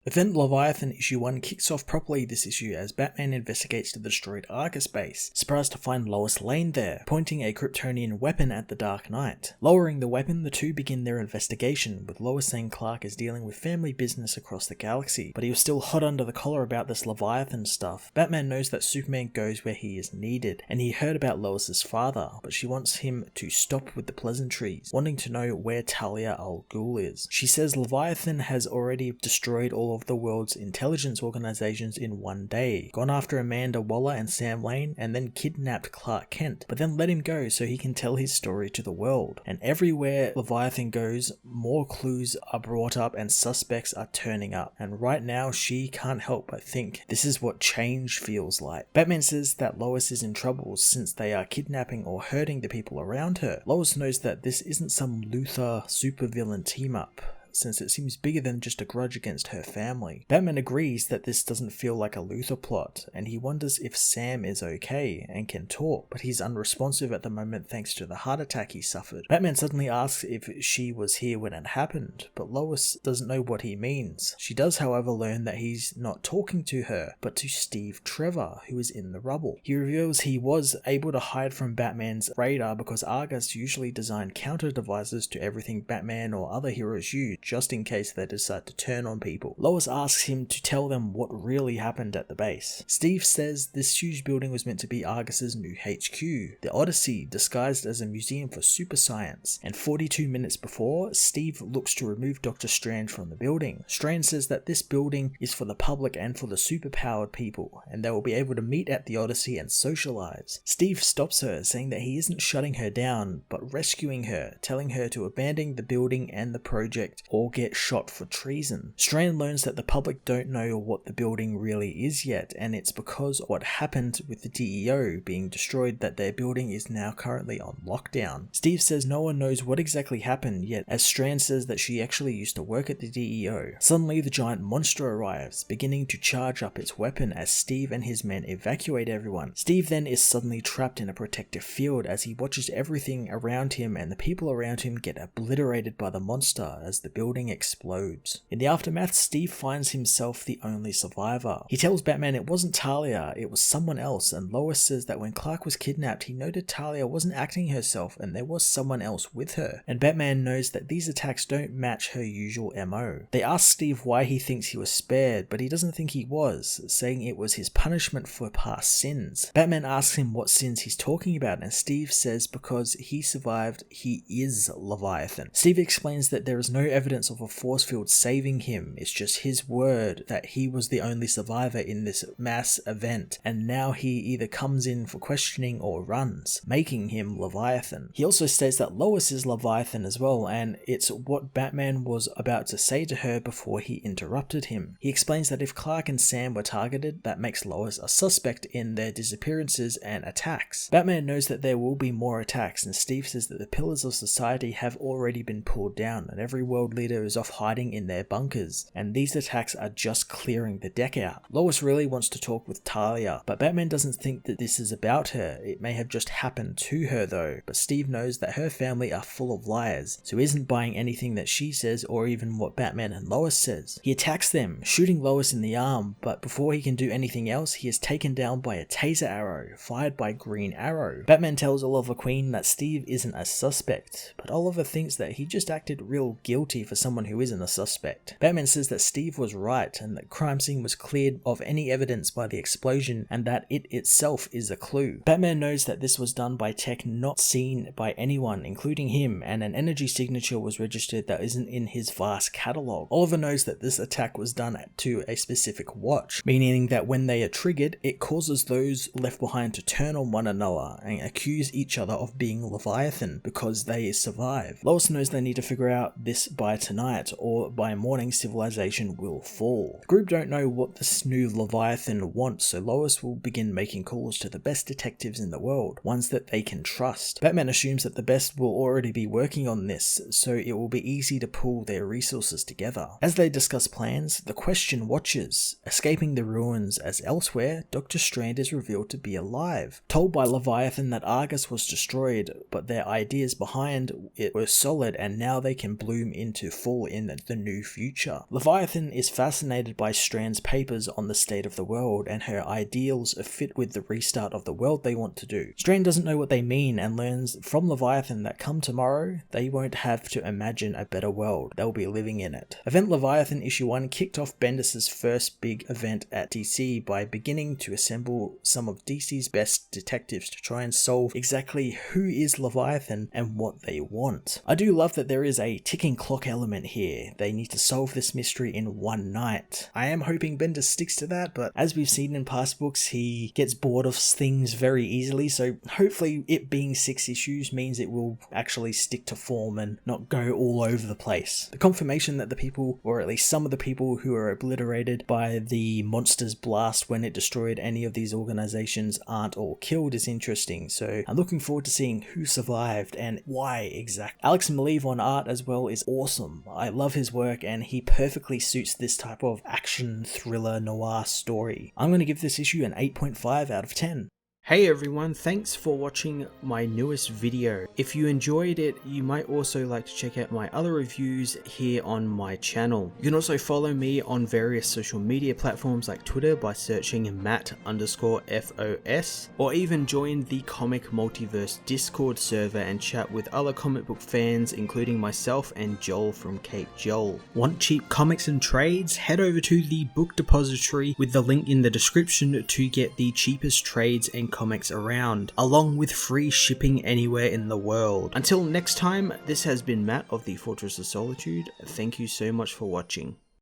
Then Leviathan issue 1 kicks off properly this issue as Batman investigates the destroyed Argus base, surprised to find Lois Lane there, pointing a Kryptonian weapon at the Dark Knight. Lowering the weapon, the two begin their investigation, with Lois saying Clark is dealing with family business across the galaxy, but he was still hot under the collar about this Leviathan stuff. Batman knows that Superman goes where he is needed, and he heard about Lois's father, but she wants him to stop with the pleasantries, wanting to know where Talia al Ghul is. She says Leviathan has already destroyed all of the world's intelligence organizations in one day, gone after Amanda Waller and Sam Lane, and then kidnapped Clark Kent, but then let him go so he can tell his story to the world. And everywhere Leviathan goes, more clues are brought up and suspects are turning up, and right now she can't help but think this is what change feels like. Batman says that Lois is in trouble since they are kidnapping or hurting the people around her. Lois knows that this isn't some Luthor supervillain team up, since it seems bigger than just a grudge against her family. Batman agrees that this doesn't feel like a Luthor plot, and he wonders if Sam is okay and can talk, but he's unresponsive at the moment thanks to the heart attack he suffered. Batman suddenly asks if she was here when it happened, but Lois doesn't know what he means. She does, however, learn that he's not talking to her, but to Steve Trevor, who is in the rubble. He reveals he was able to hide from Batman's radar because Argus usually designed counter devices to everything Batman or other heroes use, just in case they decide to turn on people. Lois asks him to tell them what really happened at the base. Steve says this huge building was meant to be Argus's new HQ, the Odyssey, disguised as a museum for super science, and 42 minutes before, Steve looks to remove Dr. Strange from the building. Strange says that this building is for the public and for the superpowered people, and they will be able to meet at the Odyssey and socialize. Steve stops her, saying that he isn't shutting her down, but rescuing her, telling her to abandon the building and the project or get shot for treason. Strand learns that the public don't know what the building really is yet, and it's because what happened with the DEO being destroyed that their building is now currently on lockdown. Steve says no one knows what exactly happened yet, as Strand says that she actually used to work at the DEO. Suddenly the giant monster arrives, beginning to charge up its weapon as Steve and his men evacuate everyone. Steve then is suddenly trapped in a protective field as he watches everything around him, and the people around him get obliterated by the monster as the building explodes. In the aftermath, Steve finds himself the only survivor. He tells Batman it wasn't Talia, it was someone else, and Lois says that when Clark was kidnapped, he noted Talia wasn't acting herself and there was someone else with her, and Batman knows that these attacks don't match her usual MO. They ask Steve why he thinks he was spared, but he doesn't think he was, saying it was his punishment for past sins. Batman asks him what sins he's talking about, and Steve says because he survived, he is Leviathan. Steve explains that there is no evidence of a force field saving him, it's just his word that he was the only survivor in this mass event, and now he either comes in for questioning or runs, making him Leviathan. He also states that Lois is Leviathan as well, and it's what Batman was about to say to her before he interrupted him. He explains that if Clark and Sam were targeted, that makes Lois a suspect in their disappearances and attacks. Batman knows that there will be more attacks, and Steve says that the pillars of society have already been pulled down, and every world leader is off hiding in their bunkers, and these attacks are just clearing the deck out. Lois really wants to talk with Talia, but Batman doesn't think that this is about her. It may have just happened to her though, but Steve knows that her family are full of liars, so he isn't buying anything that she says or even what Batman and Lois says. He attacks them, shooting Lois in the arm, but before he can do anything else, he is taken down by a taser arrow, fired by Green Arrow. Batman tells Oliver Queen that Steve isn't a suspect, but Oliver thinks that he just acted real guilty for someone who isn't a suspect. Batman says that Steve was right, and that crime scene was cleared of any evidence by the explosion, and that it itself is a clue. Batman knows that this was done by tech not seen by anyone, including him, and an energy signature was registered that isn't in his vast catalogue. Oliver knows that this attack was done to a specific watch, meaning that when they are triggered, it causes those left behind to turn on one another and accuse each other of being Leviathan because they survive. Lois knows they need to figure out this by tonight, or by morning civilization will fall. The group don't know what this new Leviathan wants, so Lois will begin making calls to the best detectives in the world, ones that they can trust. Batman assumes that the best will already be working on this, so it will be easy to pull their resources together. As they discuss plans, the Question watches, escaping the ruins, as elsewhere, Dr. Strand is revealed to be alive. Told by Leviathan that Argus was destroyed, but their ideas behind it were solid and now they can bloom into to fall in the new future. Leviathan is fascinated by Strand's papers on the state of the world and her ideals fit with the restart of the world they want to do. Strand doesn't know what they mean and learns from Leviathan that come tomorrow, they won't have to imagine a better world, they'll be living in it. Event Leviathan issue 1 kicked off Bendis' first big event at DC by beginning to assemble some of DC's best detectives to try and solve exactly who is Leviathan and what they want. I do love that there is a ticking clock element here. They need to solve this mystery in one night. I am hoping Bendis sticks to that, but as we've seen in past books, he gets bored of things very easily, so hopefully it being 6 issues means it will actually stick to form and not go all over the place. The confirmation that the people, or at least some of the people who are obliterated by the monster's blast when it destroyed any of these organizations aren't all killed is interesting, so I'm looking forward to seeing who survived and why exactly. Alex Maleev on art as well is awesome. I love his work and he perfectly suits this type of action thriller noir story. I'm going to give this issue an 8.5 out of 10. Hey everyone, thanks for watching my newest video. If you enjoyed it, you might also like to check out my other reviews here on my channel. You can also follow me on various social media platforms like Twitter by searching Matt_FOS, or even join the Comic Multiverse Discord server and chat with other comic book fans, including myself and Joel from Cape Joel. Want cheap comics and trades? Head over to the book depository with the link in the description to get the cheapest trades and comics around, along with free shipping anywhere in the world. Until next time, this has been Matt of the Fortress of Solitude. Thank you so much for watching.